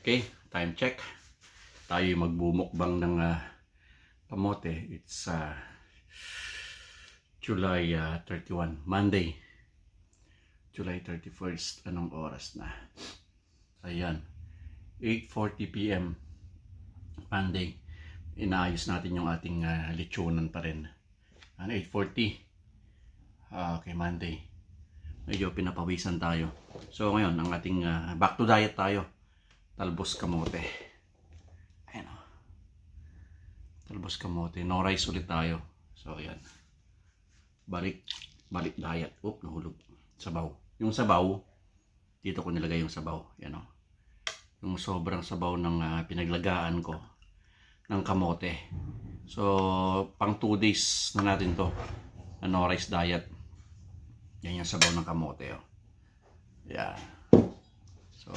Okay, time check. Tayo magbumukbang ng kamote. It's July 31, Monday. July 31st. Anong oras na? Ayan. 8:40 p.m. Monday. Inaayos natin yung ating lechonan pa rin. 8:40. Okay, Monday. Medyo pinapawisan tayo. So ngayon, ang ating back to diet tayo. Talbos kamote. Ayan o. Talbos kamote. No rice ulit tayo. So ayan. Balik diet. Oop, nahulog. Sabaw. Yung sabaw, dito ko nilagay yung sabaw. Ayan o. Yung sobrang sabaw ng pinaglagaan ko ng kamote. So, pang 2 days na natin to. No rice diet. Yan yung sabaw ng kamote o. Ayan. So,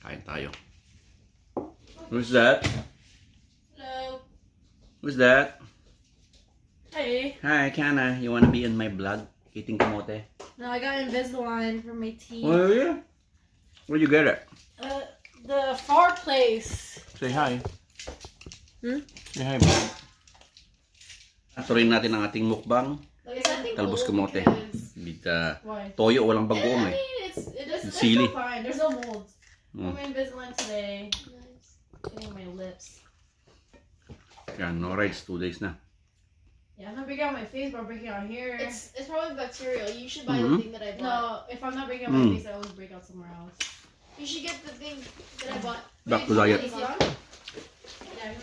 kain tayo. Who's that? Hello. Who's that? Hey. Hi, Kana. You wanna be in my vlog? Eating kamote? No, I got Invisalign for my teeth. Oh, yeah? Where'd you get it? The far place. Say hi. Say hi, bro. Tuloy natin ang ating mukbang. Talbos kamote. With toyo, walang bagoong eh. It's Sili. still fine. There's no molds. I'm Invisalign today. Getting my lips. Yan, no rice. 2 days na. Yeah, I'm not breaking out my face, but I'm breaking out here. It's probably bacterial. You should buy the thing that I bought. No, if I'm not breaking out my face, I always break out somewhere else. You should get the thing that I bought. Back to diet. Is he on?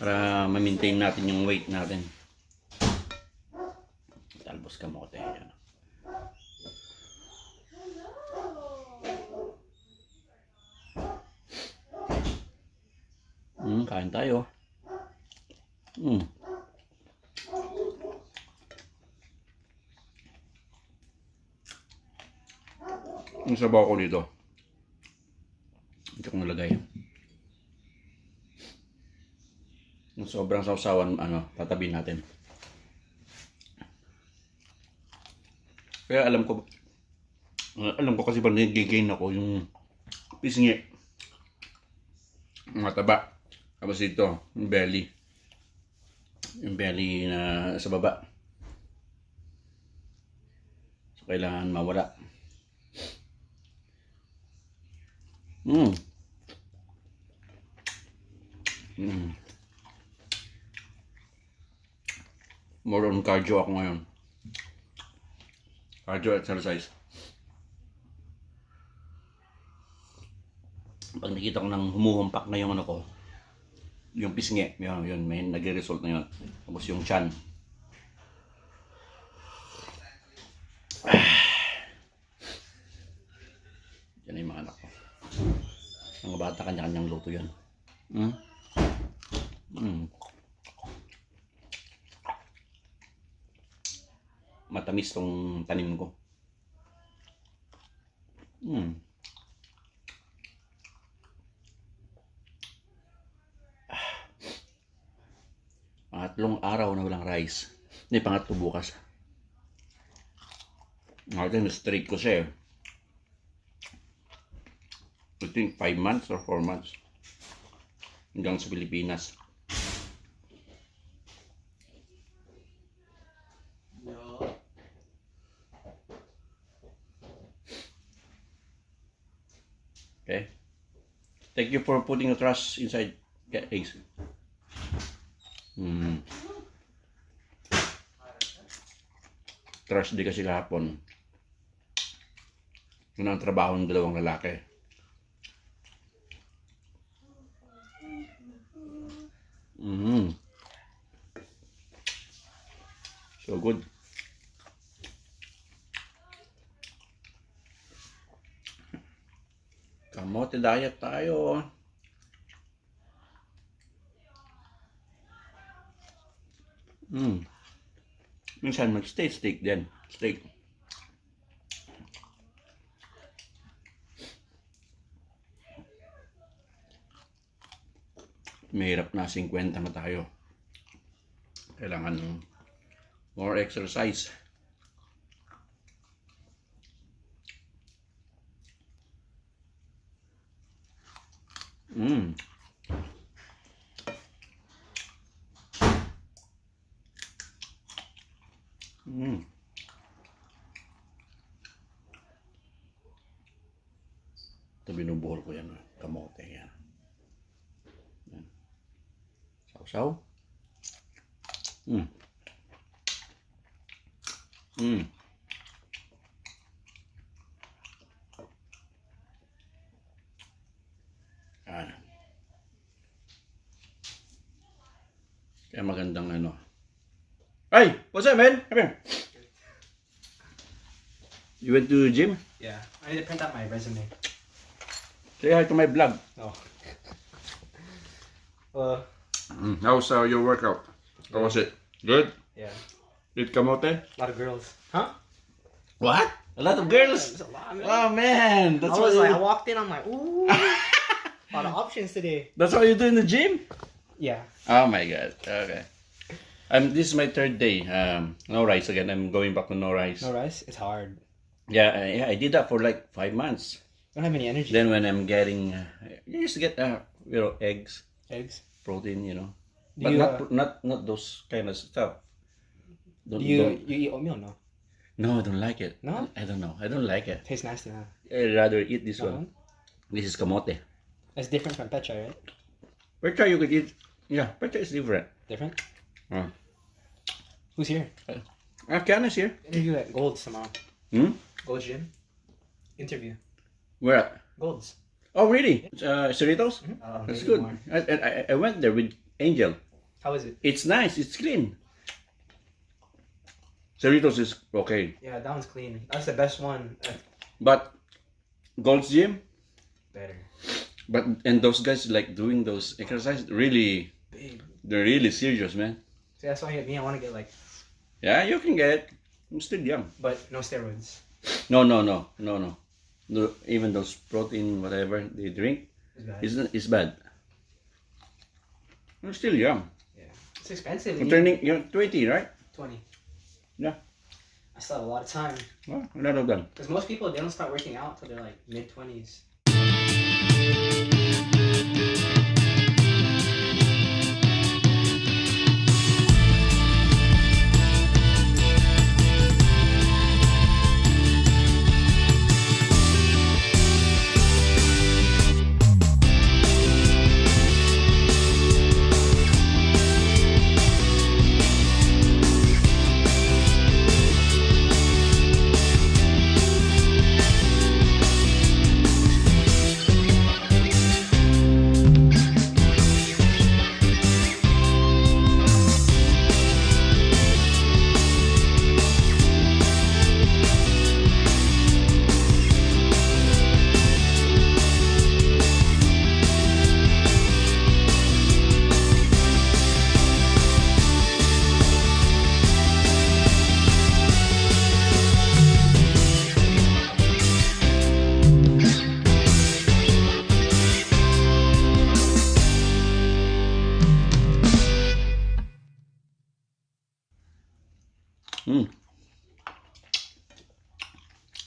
Para ma-maintain natin yung weight natin. Talbos kamote. Yan. Kain tayo. Ang sabaw ko dito. Ito kong nalagay. Yung sobrang sausawan, tatabi natin. Kaya alam ko kasi pag nag-gain ako yung pisngi. Mataba. Tapos ito, yung belly. Yung belly na sa baba. So, kailangan mawala. More on cardio ako ngayon. Cardio exercise. Pag nakita ko nang humuhumpak na yung ano ko, yung pisngi, yun, may nagre-result na yun. Tapos yung chan. Yan na yung mga anak ko. Mga bata, kanya-kanyang luto yan. Matamis tong tanim ko. Pangatlong araw na walang rice. Hindi, pangatlo bukas. Ngayon, na-straight ko siya eh. I think 5 months or 4 months. Hanggang sa Pilipinas. Okay. Thank you for putting the trust inside. Okay, thanks. Trust di kasi kahapon. Yun ang trabaho ng dalawang lalaki. So good. Kamote diet tayo. Minsan mag-steak din. Steak. Mahirap na 50 na tayo. Kailangan more exercise. Mm. Mm. Ito binubuhol ko yan. Kamote yan. Yan. Sausaw. Mm. Mm. Yan. Kaya magandang ano. Hey! What's up, man? Come here. You went to the gym? Yeah, I need to print out my resume. Say hi to my vlog. No. How's your workout? How was it? Good? Yeah, Eat kamote? a lot of girls. Huh? What? A lot of girls? There's a lot, man. Oh man, I was like, I walked in, I'm like, ooh, a lot of options today. That's what you do in the gym? Yeah. Oh my god. Okay. This is my third day. No rice again. I'm going back to no rice. No rice? It's hard. Yeah, I did that for like 5 months. I don't have any energy. Then when I'm getting, you used to get eggs, Eggs. protein, Do but you, not those kind of stuff. do you eat oatmeal? No. No, I don't like it. No? I don't know. I don't like it. Tastes nasty, huh? I'd rather eat this No? one. This is kamote. It's different from pecha, right? Pecha you could eat. Yeah, pecha is different. Different? Oh. Who's here? Ken is here. Interview at Gold's tomorrow. Hmm? Gold's Gym. Interview. Where at? Gold's. Oh, really? Cerritos? That's maybe good. more. I went there with Angel. How is it? It's nice. It's clean. Cerritos is okay. Yeah, that one's clean. That's the best one. But Gold's Gym, Better. and those guys like doing those exercises, really, Big. they're really serious, man. See, that's why I want to get like, Yeah, you can get it. I'm still young. but no steroids. No. No, even those protein, whatever they drink, It's bad. is bad. I'm still young. Yeah. It's expensive. You're 20, right? 20. Yeah. I still have a lot of time. Well, a lot of them. Because most people, they don't start working out till they're like mid-20s.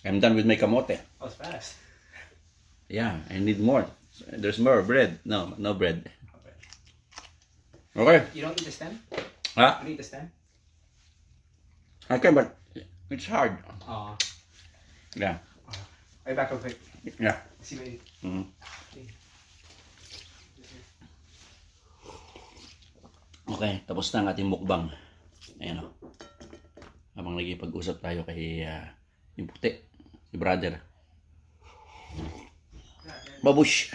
I'm done with my kamote. That was fast. Yeah, I need more. There's more bread. No bread. Okay. You don't need the stem? Huh? You need the stem? I can, but it's hard. Aw. Yeah. Right back real quick. Yeah. See what you... Mhm. Okay, tapos na ang ating mukbang. Ayan o. Habang nagipag-usap tayo kay yung puti, si brother. Babush!